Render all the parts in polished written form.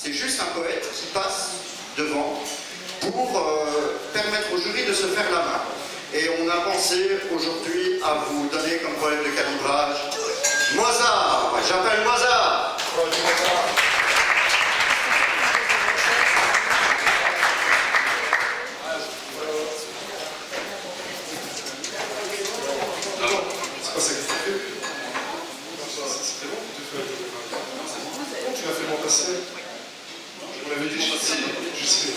C'est juste un poète qui passe devant pour permettre au jury de se faire la main. Et on a pensé aujourd'hui à vous donner comme poème de calibrage Mozart. J'appelle Mozart. C'est pas ça qui t'a fait. C'était bon, tu l'as fait l'an passé. On l'avait dit, je sais.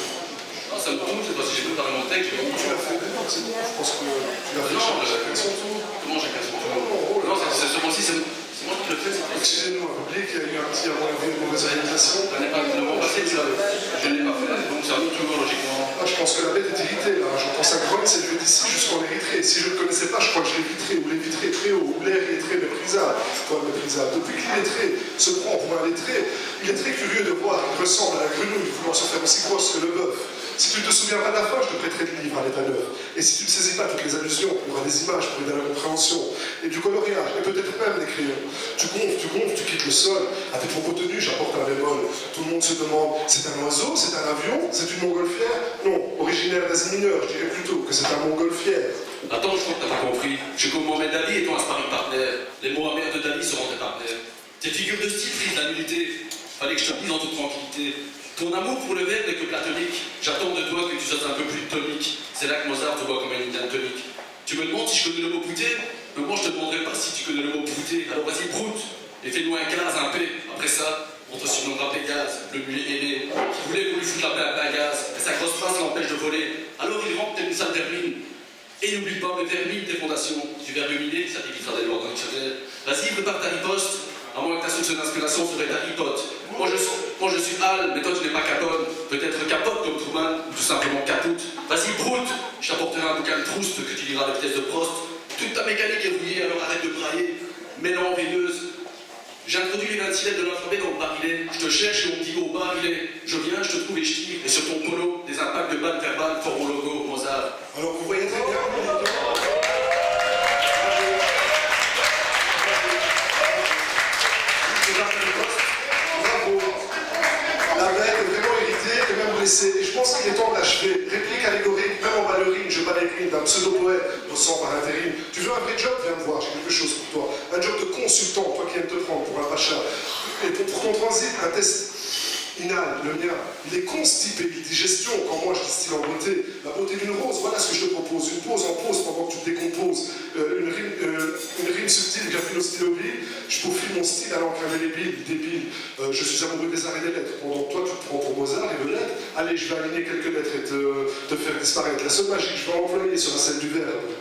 Non, ça me tombe, je sais pas si j'ai préparé mon texte. Tu l'as fait bien, c'est bon. Je pense que tu l'as fait chacun son tour. Comment j'ai cassé mon tour? Non, c'est ce mois-ci, c'est moi qui le fais. Excusez-nous, oubliez qu'il y a eu un petit avant une mauvaise organisation. Le mois passé, je ne l'ai pas fait, donc c'est un autre tour, logiquement. Ah, je pense que la bête est irritée, là. J'entends ça grogne, c'est le d'ici jusqu'en Érythrée. Si je ne le connaissais pas, je crois que je l'ai vitré, ou les vitré très haut, ou l'air il est très méprisable. Toi, méprisable. Depuis qu'il est lettré se prend pour un lettré, il est très curieux de voir qu'il ressemble à la grenouille, voulant se faire aussi grosse que le bœuf. Si tu ne te souviens pas de la fin, je te prêterai le livre à l'état neuf. Et si tu ne saisis pas toutes les allusions, il y aura des images pour aider à la compréhension, et du coloriage, et peut-être même des crayons. Tu gonfles, tu quittes le sol. À tes propos tenus, j'apporte un bémol. Tout le monde se demande, c'est un oiseau, c'est un avion, c'est une montgolfière? Non, originaire d'Asie mineure, je dirais plutôt que c'est un montgolfière. Attends, je crois que t'as pas compris. Je suis comme Mohamed Ali et ton Asparu partenaire. Les mots amers de Dali seront tes partenaires. Tes figures de style frisent la nullité. Fallait que je te dise en toute tranquillité. Ton amour pour le verbe n'est que platonique. J'attends de toi que tu sois un peu plus tonique. C'est là que Mozart te voit comme un Indian tonique. Tu me demandes si je connais le mot bouter? Mais moi je te demanderai pas si tu connais le mot bouter. Alors vas-y, broute et fais-nous un gaz, un P. Après ça, on te surnommera Pégase, le mulet ailé, qui voulait qu'on lui foute la paix à gaz. Mais sa grosse face l'empêche de voler. Alors il rentre telle une sale vermine. Et n'oublie pas, mais termine tes fondations. Du verbe humilier, ça t'évitera d'aller voir dans le dictionnaire. Vas-y, prépare ta riposte. À moins que ta source d'inspiration serait ta ripote. Moi je suis Al, mais toi tu n'es pas Capone. Peut-être Capote comme Truman, ou tout simplement Capoute. Vas-y, broute, je t'apporterai un bouquin de Proust que tu liras à la vitesse de Prost. Toute ta mécanique est rouillée, alors arrête de brailler. Mêlant veineuse. J'introduis les 26 lettres de l'alphabet dans le barillet. Je te cherche et on me dit au barillet. Je viens, je te trouve et je tire. Et sur ton polo, des impacts de balles verbales forment mon logo, Mozart. Alors vous voyez très bien. La bête est vraiment irritée et même blessée. Et je pense qu'il est temps d'achever. Réplique allégorique, même en ballerine, je ballerine d'un pseudo-poète, ressent par intérim. Tu veux un vrai job? Viens me voir, j'ai quelque chose pour toi. Un job de consultant, toi qui aimes te prendre pour un pacha. Et pour ton transit, un test inal, le mien. Il est constipé, digestion, quand moi je distille en beauté. La beauté d'une rose, voilà ce que je te propose. Une pause en pause pendant que tu te décomposes. Une rime subtile, graphique au stylo bile. Je peaufine mon style à l'enclaver les billes, débile. Je suis amoureux des arts et des lettres. Pendant que toi tu te prends pour Mozart et de lettres. Allez, je vais aligner quelques lettres et te faire disparaître. La seule magie que je vais employer sera celle du verbe.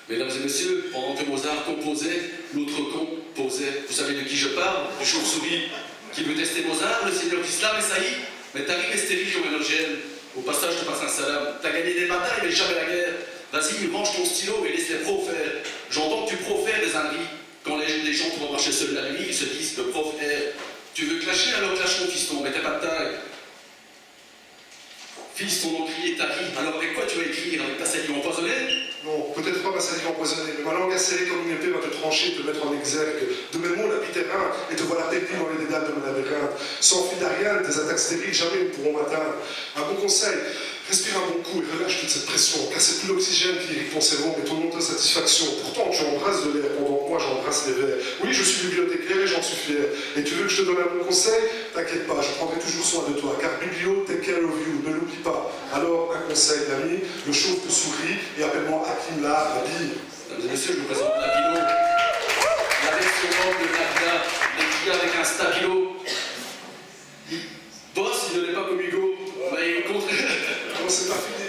Mesdames et messieurs, pendant que Mozart composait, l'autre con posait. Vous savez de qui je parle? Du chauve-souris. Qui veut tester Mozart, le seigneur d'Islam et ça y est, mais ta rime est stérile géomélogène. Au passage, je te passe un salam. T'as gagné des batailles, mais jamais la guerre. Vas-y, range ton stylo et laisse les pros faire. J'entends que tu profères des âneries. Quand les gens te voient marcher seuls la nuit, ils se disent le prof est. Tu veux clasher, alors clash mon fiston, mais t'es pas de taille. Fils, ton encrier tarit. Alors avec quoi tu vas écrire? Avec ta salive empoisonnée? Non, peut-être pas ma salive empoisonnée, mais ma langue acérée comme une épée va te trancher, te mettre en exergue. De mes mots, lapithérin, et te voilà perdu dans les dédales de mon labyrinthe. Sans fil d'Ariane, tes attaques stériles jamais ne pourront m'atteindre. Un bon conseil, respire un bon coup et relâche toute cette pression, car c'est plus l'oxygène qui irrite ton cerveau, mais ton autosatisfaction. Pourtant, tu embrasses de l'air, pendant que moi j'embrasse les verres. Oui, je suis bibliothécaire et j'en suis fier. Et tu veux que je te donne un bon conseil? T'inquiète pas, je prendrai toujours soin de toi, car biblio, take care of you, ne l'oublie pas. Alors, un conseil d'ami, le chauve te sourit et appelle-moi Hakim la Rabbi. Mesdames et messieurs, je vous présente Nabilo. La version robe de Nabila, écrit avec un stabilo. Boss, il ne l'est pas comme Hugo, mais au contraire. Non, c'est pas fini.